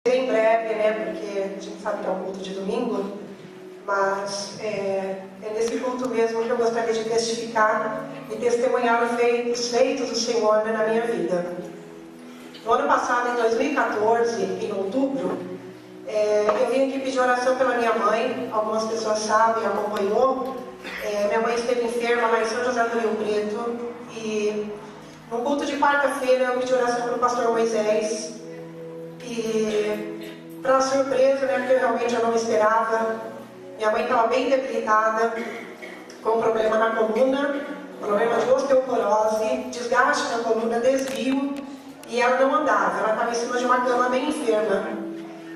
Em breve, né, porque a gente sabe que é um culto de domingo, mas é nesse culto mesmo que eu gostaria de testificar e testemunhar os feitos do Senhor, né, na minha vida. No ano passado, em 2014, em outubro, eu vim aqui pedir oração pela minha mãe. Algumas pessoas sabem, acompanhou. Minha mãe esteve enferma lá em São José do Rio Preto, e no culto de quarta-feira eu pedi oração para o pastor Moisés. E, para surpresa, né, porque realmente eu não esperava, minha mãe estava bem debilitada, com problema na coluna, problema de osteoporose, desgaste na coluna, desvio, e ela não andava, ela estava em cima de uma cama bem enferma.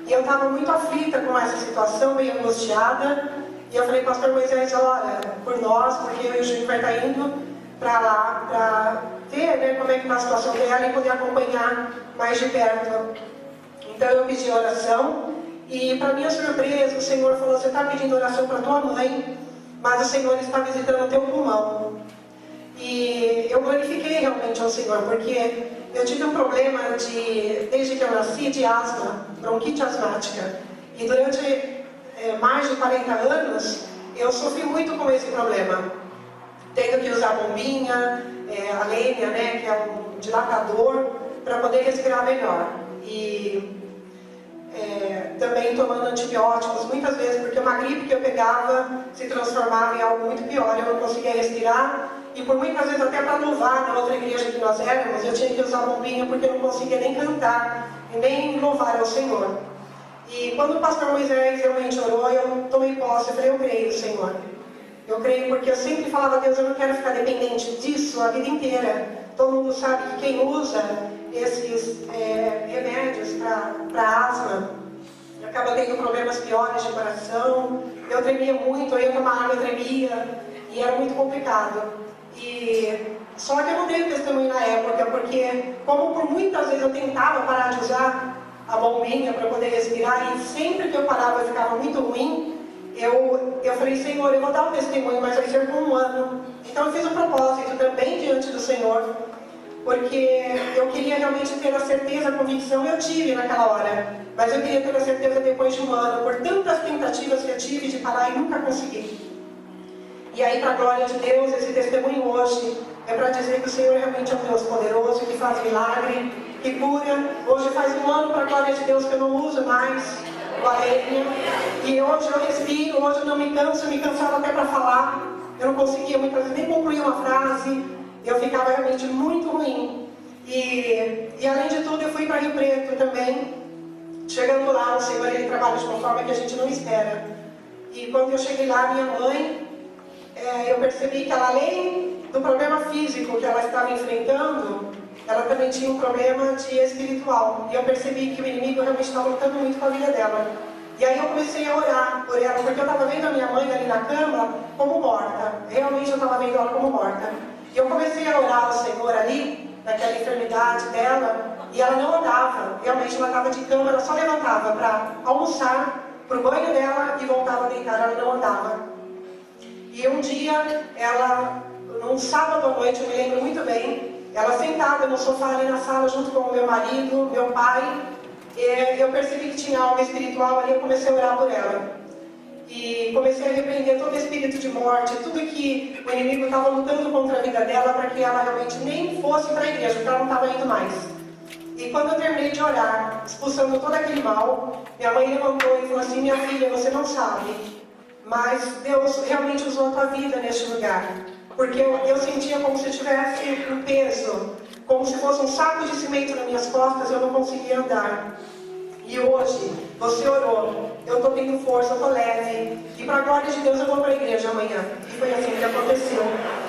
E eu estava muito aflita com essa situação, bem angustiada, e eu falei, pastor Moisés, ora por nós, porque eu e o Júnior vai estar indo para lá, para ver, né, como é que está a situação dela e poder acompanhar mais de perto. Então eu pedi oração, e para minha surpresa o Senhor falou, você está pedindo oração para tua mãe, mas o Senhor está visitando o teu pulmão. E eu glorifiquei realmente ao Senhor, porque eu tive um problema desde que eu nasci, de asma, bronquite asmática. E durante mais de 40 anos, eu sofri muito com esse problema. Tendo que usar bombinha, a lênia, né, que é um dilatador, para poder respirar melhor. E também tomando antibióticos, muitas vezes, porque uma gripe que eu pegava se transformava em algo muito pior, eu não conseguia respirar, e por muitas vezes até para louvar na outra igreja que nós éramos, eu tinha que usar bombinha porque eu não conseguia nem cantar, e nem louvar ao Senhor. E quando o pastor Moisés realmente orou, eu tomei posse, eu falei, eu creio, Senhor. Eu creio porque eu sempre falava a Deus, eu não quero ficar dependente disso a vida inteira. Todo mundo sabe que quem usa esses remédios para asma acaba tendo problemas piores de coração. Eu tremia muito, eu ia tomar água, eu tremia, e era muito complicado. Só que eu não dei testemunho na época, porque como por muitas vezes eu tentava parar de usar a bombinha para poder respirar, e sempre que eu parava eu ficava muito ruim, eu falei, Senhor, eu vou dar um testemunho, mas vai ser por um ano. Então eu fiz um propósito também diante do Senhor, porque eu queria realmente ter a certeza, a convicção, eu tive naquela hora, mas eu queria ter a certeza depois de um ano, por tantas tentativas que eu tive de parar e nunca consegui. E aí, para a glória de Deus, esse testemunho hoje é para dizer que o Senhor realmente é um Deus poderoso, que faz milagre, que cura. Hoje faz um ano, para a glória de Deus, que eu não uso mais o alênia, e hoje eu respiro, hoje eu não me canso, eu me cansava até para falar, eu não conseguia muitas vezes nem concluir uma frase, eu ficava realmente muito ruim. E além de tudo, eu fui para Rio Preto também. Chegando lá, o Senhor, ele trabalha de uma forma que a gente não espera. E quando eu cheguei lá, minha mãe, eu percebi que ela, além do problema físico que ela estava enfrentando, ela também tinha um problema de espiritual. E eu percebi que o inimigo realmente estava lutando muito com a vida dela. E aí eu comecei a orar por ela, porque eu estava vendo a minha mãe ali na cama como morta. Realmente eu estava vendo ela como morta. E eu comecei a orar ao Senhor ali, naquela enfermidade dela, e ela não andava. Realmente ela estava de cama, ela só levantava para almoçar, para o banho dela e voltava a deitar, ela não andava. E um dia, num sábado à noite, eu me lembro muito bem, ela sentada no sofá ali na sala junto com o meu marido, meu pai, e eu percebi que tinha algo espiritual ali, eu comecei a orar por ela. E comecei a repreender todo espírito de morte, tudo que o inimigo estava lutando contra a vida dela, para que ela realmente nem fosse para a igreja, porque ela não estava indo mais. E quando eu terminei de orar, expulsando todo aquele mal, minha mãe levantou e falou assim, minha filha, você não sabe, mas Deus realmente usou a tua vida neste lugar. Porque eu sentia como se tivesse um peso, como se fosse um saco de cimento nas minhas costas, eu não conseguia andar. E hoje, você orou, eu estou tendo força, eu estou leve, e para a glória de Deus eu vou para a igreja amanhã. E foi assim que aconteceu.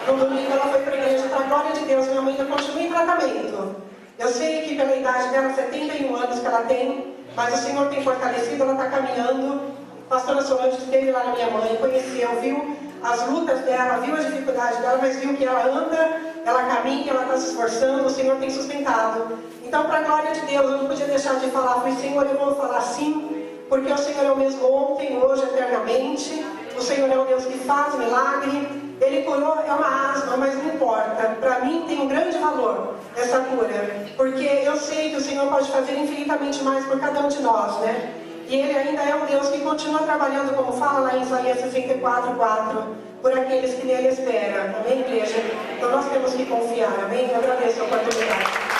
No domingo ela foi para a igreja, para a glória de Deus, minha mãe ainda continua em tratamento. Eu sei que pela idade dela, 71 anos que ela tem, mas o Senhor tem fortalecido, ela está caminhando. A pastora Solange esteve lá na minha mãe, conheceu, viu as lutas dela, viu as dificuldades dela, mas viu que ela anda, ela caminha, ela está se esforçando, o Senhor tem sustentado. Então, para a glória de Deus, eu não podia deixar de falar, falei, Senhor, eu vou falar sim, porque o Senhor é o mesmo ontem, hoje, eternamente. O Senhor é o Deus que faz milagre, Ele curou, é uma asma, mas não importa. Para mim tem um grande valor essa cura. Porque eu sei que o Senhor pode fazer infinitamente mais por cada um de nós, né? E Ele ainda é um Deus que continua trabalhando, como fala lá em Isaías 64:4, por aqueles que nele esperam. Amém, igreja? Então nós temos que confiar, amém? Eu agradeço a oportunidade.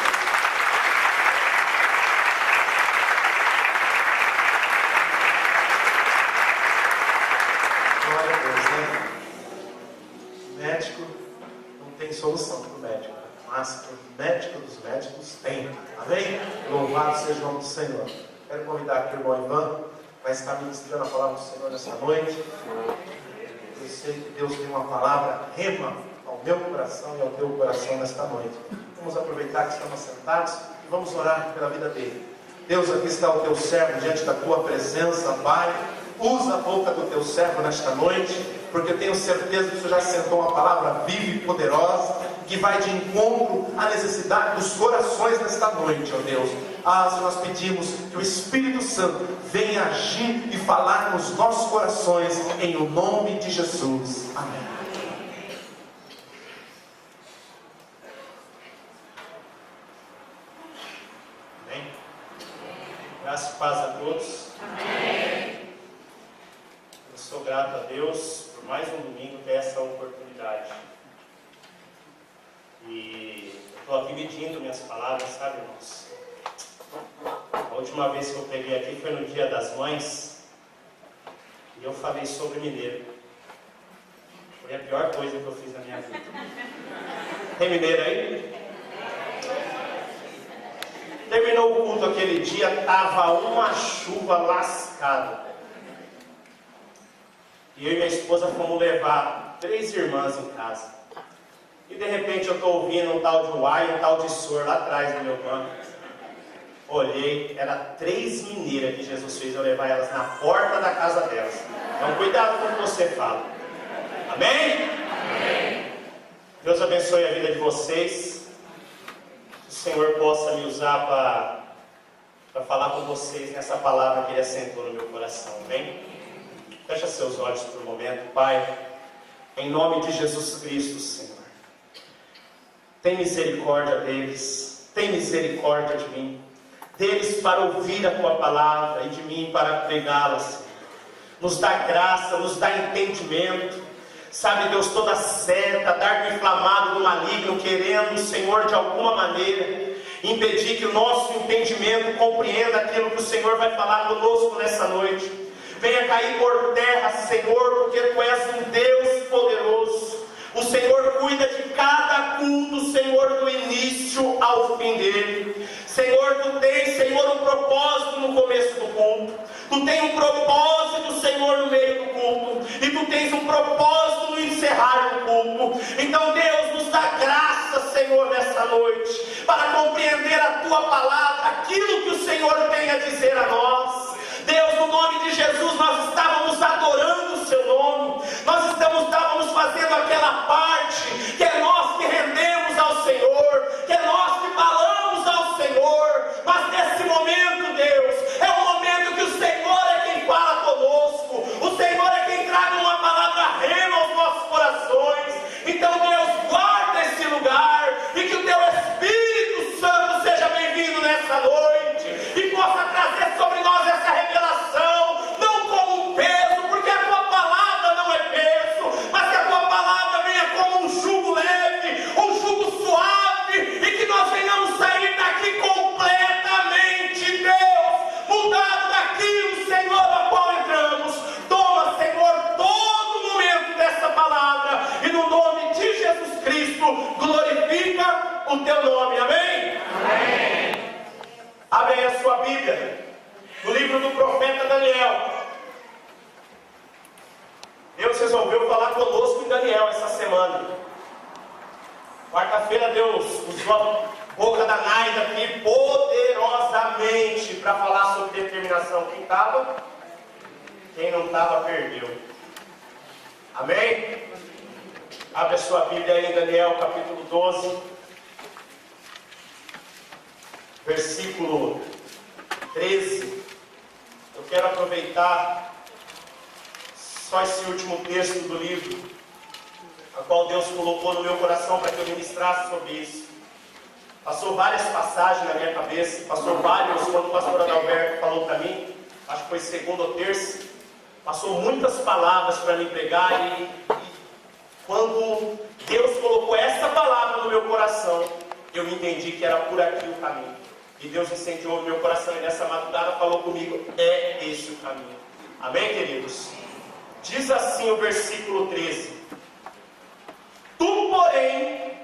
Solução para o médico, mas o médico dos médicos tem. Amém? Louvado seja o nome do Senhor. Quero convidar aqui o irmão Ivan, vai estar ministrando a palavra do Senhor nessa noite. Eu sei que Deus tem uma palavra rema ao meu coração e ao teu coração nesta noite. Vamos aproveitar que estamos sentados e vamos orar pela vida dele. Deus, aqui está o teu servo diante da tua presença, Pai. Usa a boca do teu servo nesta noite, porque eu tenho certeza que o Senhor já sentou uma palavra viva e poderosa, que vai de encontro à necessidade dos corações nesta noite, ó Deus. Se nós pedimos que o Espírito Santo venha agir e falar nos nossos corações, em o nome de Jesus. Amém. Amém. Graças e paz a todos. Amém. Sou grato a Deus por mais um domingo ter essa oportunidade. E estou aqui medindo minhas palavras, sabe, irmãos? A última vez que eu peguei aqui foi no Dia das Mães. E eu falei sobre mineiro. Foi a pior coisa que eu fiz na minha vida. Tem mineiro aí? Terminou o culto aquele dia, estava uma chuva lascada. E eu e minha esposa fomos levar 3 irmãs em casa. E de repente eu estou ouvindo um tal de uai e um tal de sor lá atrás do meu banco. Olhei, era 3 mineiras que Jesus fez eu levar elas na porta da casa delas. Então cuidado com o que você fala. Amém? Amém. Deus abençoe a vida de vocês. Que o Senhor possa me usar para falar com vocês nessa palavra que Ele assentou no meu coração. Amém? Fecha seus olhos por um momento, Pai, em nome de Jesus Cristo, Senhor. Tem misericórdia deles, tem misericórdia de mim, deles para ouvir a Tua palavra e de mim para pregá-la, Senhor. Nos dá graça, nos dá entendimento, sabe, Deus, toda seta, dardo inflamado do maligno, querendo, Senhor, de alguma maneira, impedir que o nosso entendimento compreenda aquilo que o Senhor vai falar conosco nessa noite. Venha cair por terra, Senhor, porque Tu és um Deus poderoso. O Senhor cuida de cada culto, Senhor, do início ao fim dele. Senhor, Tu tens, Senhor, um propósito no começo do culto. Tu tens um propósito, Senhor, no meio do culto. E Tu tens um propósito no encerrar do culto. Então, Deus, nos dá graça, Senhor, nessa noite, para compreender a Tua palavra, aquilo que o Senhor tem a dizer a nós. Deus, no nome de Jesus, nós estávamos adorando o Seu nome, nós estávamos fazendo aquela parte que é nós que rendemos ao Senhor, que é nós que falamos ao Senhor, mas nesse momento, Deus, é o momento que o Senhor é quem fala conosco, o Senhor é quem traga uma palavra rema aos nossos corações. Então, Deus, guarda esse lugar e que o Teu Espírito Santo seja bem-vindo nessa noite e possa trazer sobre nós essa revelação, não como um peso, porque a Tua palavra não é peso, mas que a Tua palavra venha como um jugo leve, um jugo suave, e que nós venhamos sair daqui completamente, Deus, mudado daquilo, Senhor, a qual entramos. Toma, Senhor, todo momento dessa palavra, e no nome de Jesus Cristo, glorifica o Teu nome, amém? Amém. Abre a sua Bíblia no livro do profeta Daniel. Deus resolveu falar conosco em Daniel essa semana. Quarta-feira Deus usou a boca da Naida aqui poderosamente para falar sobre determinação. Quem estava? Quem não estava, perdeu. Amém? Abre a sua Bíblia aí em Daniel capítulo 12, versículo 13. Eu quero aproveitar só esse último texto do livro. a qual Deus colocou no meu coração para que eu ministrasse sobre isso. Passou várias passagens na minha cabeça, passou vários, quando o pastor Adalberto falou para mim, acho que foi segunda ou terça, passou muitas palavras para me pregar e quando Deus colocou essa palavra no meu coração, eu entendi que era por aqui o caminho. E Deus incendiou o meu coração e nessa madrugada falou comigo, é esse o caminho. Amém, queridos? Diz assim o versículo 13. Tu, porém,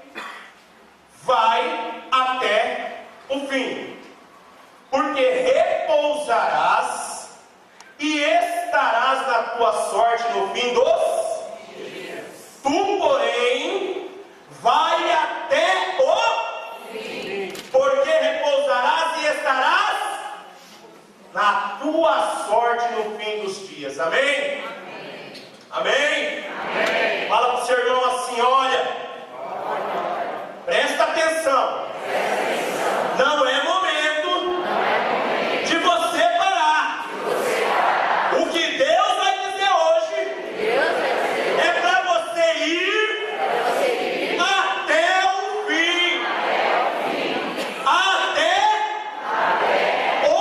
vai até o fim, porque repousarás e estarás na tua sorte no fim dos dias. Tu, porém, vai até o fim, porque repousarás e estarás na tua sorte no fim dos dias. Amém? Amém? Amém. Fala para o seu irmão assim, olha, presta atenção. Não é momento de você parar. O que Deus vai dizer hoje é para você ir até o fim. Até o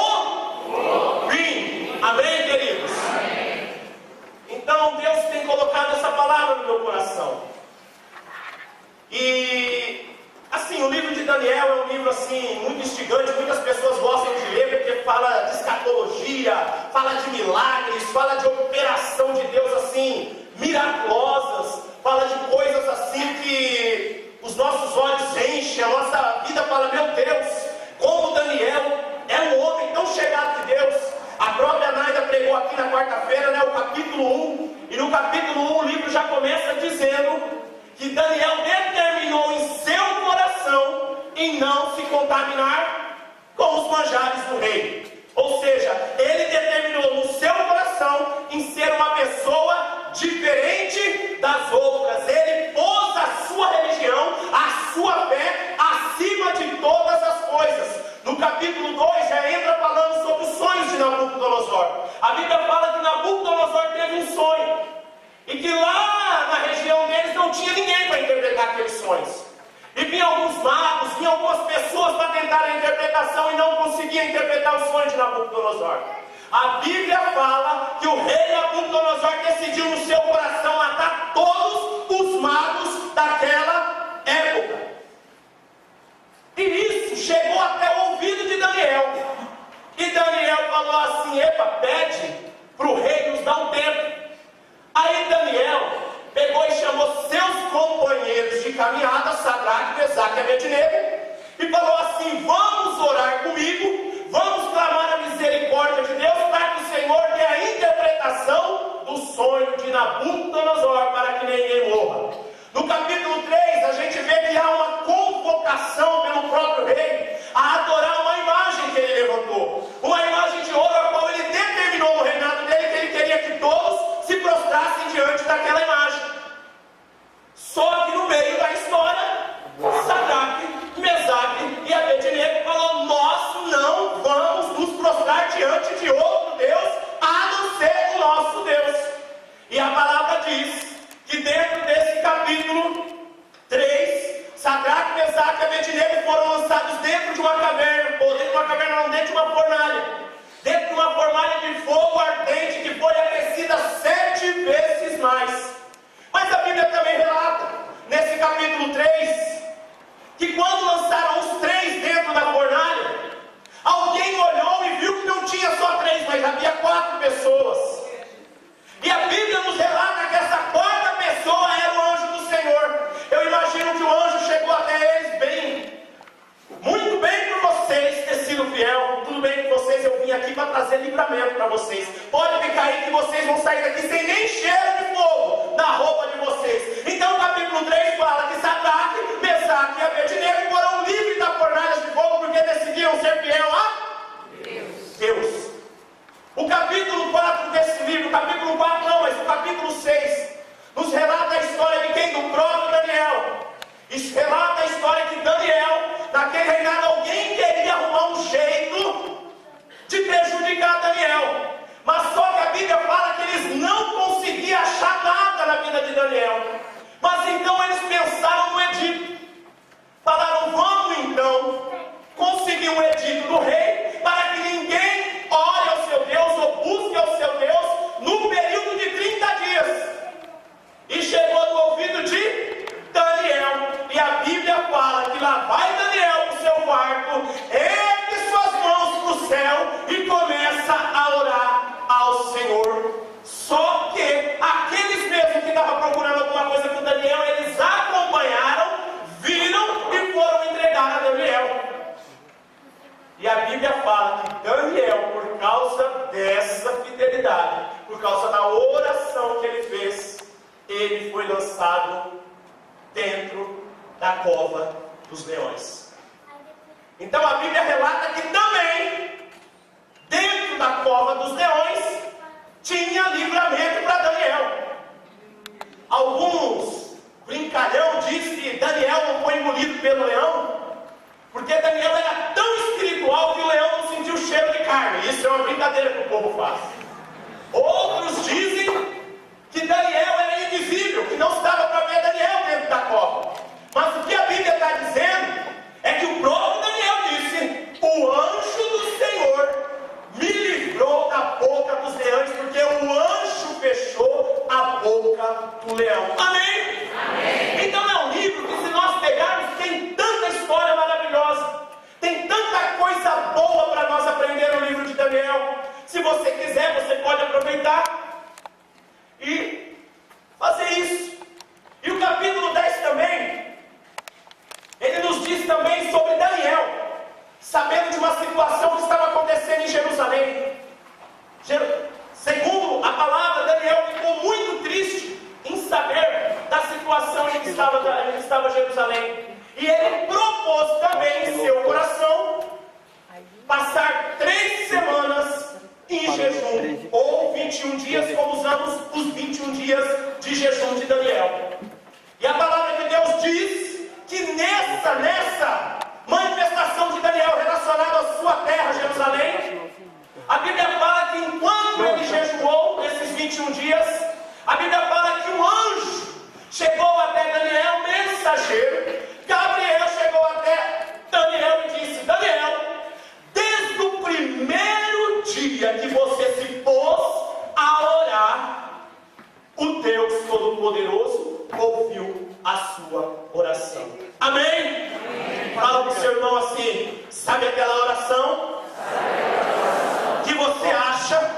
fim. Amém, queridos? Então Deus tem colocado essa palavra no meu coração. E assim, o livro de Daniel é um livro assim, muito instigante, muitas pessoas gostam de ler, porque fala de escatologia, fala de milagres, fala de operação de Deus assim, miraculosas, fala de coisas assim que os nossos olhos enchem, a nossa vida fala, meu Deus, como Daniel é um homem tão chegado de Deus. A própria Naida pregou aqui na quarta-feira, né, o capítulo 1, e no capítulo 1 o livro já começa dizendo que Daniel determinou em seu coração em não se contaminar com os manjares do rei. Ou seja, ele determinou no seu coração em ser uma pessoa diferente das outras. Ele pôs a sua religião, a sua fé acima de todas as coisas. No capítulo 2 já entra falando sobre os sonhos de Nabucodonosor. A Bíblia fala que Nabucodonosor teve um sonho e que lá na região deles não tinha ninguém para interpretar aqueles sonhos. E vinham alguns magos, vinham algumas pessoas para tentar a interpretação e não conseguiam interpretar o sonho de Nabucodonosor. A Bíblia fala que o rei Nabucodonosor decidiu no seu coração matar todos os magos daquela época. E isso chegou até o ouvido de Daniel. E Daniel falou assim, epa, pede para o rei nos dar um tempo. Aí Daniel pegou e chamou seus companheiros de caminhada, Sadraque, Mesaque e Abednego, e falou assim, vamos orar comigo, vamos clamar a misericórdia de Deus, para que o Senhor dê a interpretação do sonho de Nabucodonosor, para que ninguém morra. No capítulo 3, a gente vê que há uma convocação pelo próprio rei a adorar uma imagem que ele levantou, uma imagem de ouro, a qual ele determinou no reinado dele que ele queria que todos se prostrassem diante daquela imagem. Só que no meio da história, Sadraque, Mesaque e Abednego falou, nós não vamos nos prostrar diante de outro Deus, a não ser o nosso Deus. E a palavra diz que dentro desse capítulo 3, Sadraque, Mesaque e Abednego foram lançados dentro de uma caverna, ou dentro de uma caverna não, dentro de uma fornalha. Dentro de uma fornalha de fogo ardente que foi aquecida 7 vezes mais. Mas a Bíblia também relata, nesse capítulo 3, que quando lançaram os 3 dentro da fornalha, alguém olhou e viu que não tinha só 3, mas havia 4 pessoas. E a Bíblia nos relata que essa 4ª pessoa era o anjo do Senhor. Eu imagino que o anjo chegou até eles bem, muito bem por vocês ter sido fiel, tudo bem com vocês, eu vim aqui para trazer livramento para vocês. Pode ficar aí que vocês vão sair daqui sem nem cheiro de fogo na roupa de vocês. Então o capítulo 3 fala que Sadraque, Mesaque e Abednego foram livres da fornalha de fogo porque decidiram ser fiel a Deus. O capítulo 4 desse livro, o capítulo 4 não, mas o capítulo 6, nos relata a história de quem? Do próprio Daniel. Isso relata a história de Daniel, naquele reinado alguém queria arrumar um jeito de prejudicar Daniel. Mas só que a Bíblia fala que eles não conseguiam achar nada ao Senhor. Só que aqueles mesmos que estavam procurando alguma coisa com Daniel, eles acompanharam, viram e foram entregar a Daniel. E a Bíblia fala que Daniel, por causa dessa fidelidade, por causa da oração que ele fez, ele foi lançado dentro da cova dos leões. Então a Bíblia relata que também, dentro da cova dos leões, tinha livramento para Daniel. Alguns brincalhão dizem que Daniel não foi engolido pelo leão, porque Daniel era tão espiritual que o leão não sentiu o cheiro de carne. Isso é uma brincadeira que o povo faz. Outros dizem que Daniel era invisível, que não estava para ver Daniel dentro da cova. Mas o que a Bíblia está dizendo é que o próprio Daniel disse: o anjo do Senhor me livrou da boca dos leões, porque o anjo fechou a boca do leão. Amém? Amém. Então é um livro que, se nós pegarmos, tem tanta história maravilhosa, tem tanta coisa boa para nós aprender no livro de Daniel. Se você quiser, você pode aproveitar e fazer isso. E o capítulo 10 também, ele nos diz também sobre Daniel, sabendo de uma situação que estava acontecendo em Jerusalém. Segundo a palavra, Daniel ficou muito triste em saber da situação em que estava Jerusalém. E ele propôs também em seu coração passar 3 semanas em jejum, ou 21 dias, como usamos os 21 dias de jejum de Daniel. E a palavra de Deus diz que nessa manifestação de Daniel relacionada à sua terra, Jerusalém, a Bíblia fala que enquanto ele jejuou nesses 21 dias, a Bíblia fala que um anjo chegou até Daniel, mensageiro. Gabriel chegou até Daniel e disse: Daniel, desde o primeiro dia que você se pôs a orar, o Deus Todo-Poderoso ouviu a sua oração. Amém? Amém. Fala para o seu irmão assim: sabe aquela oração que você acha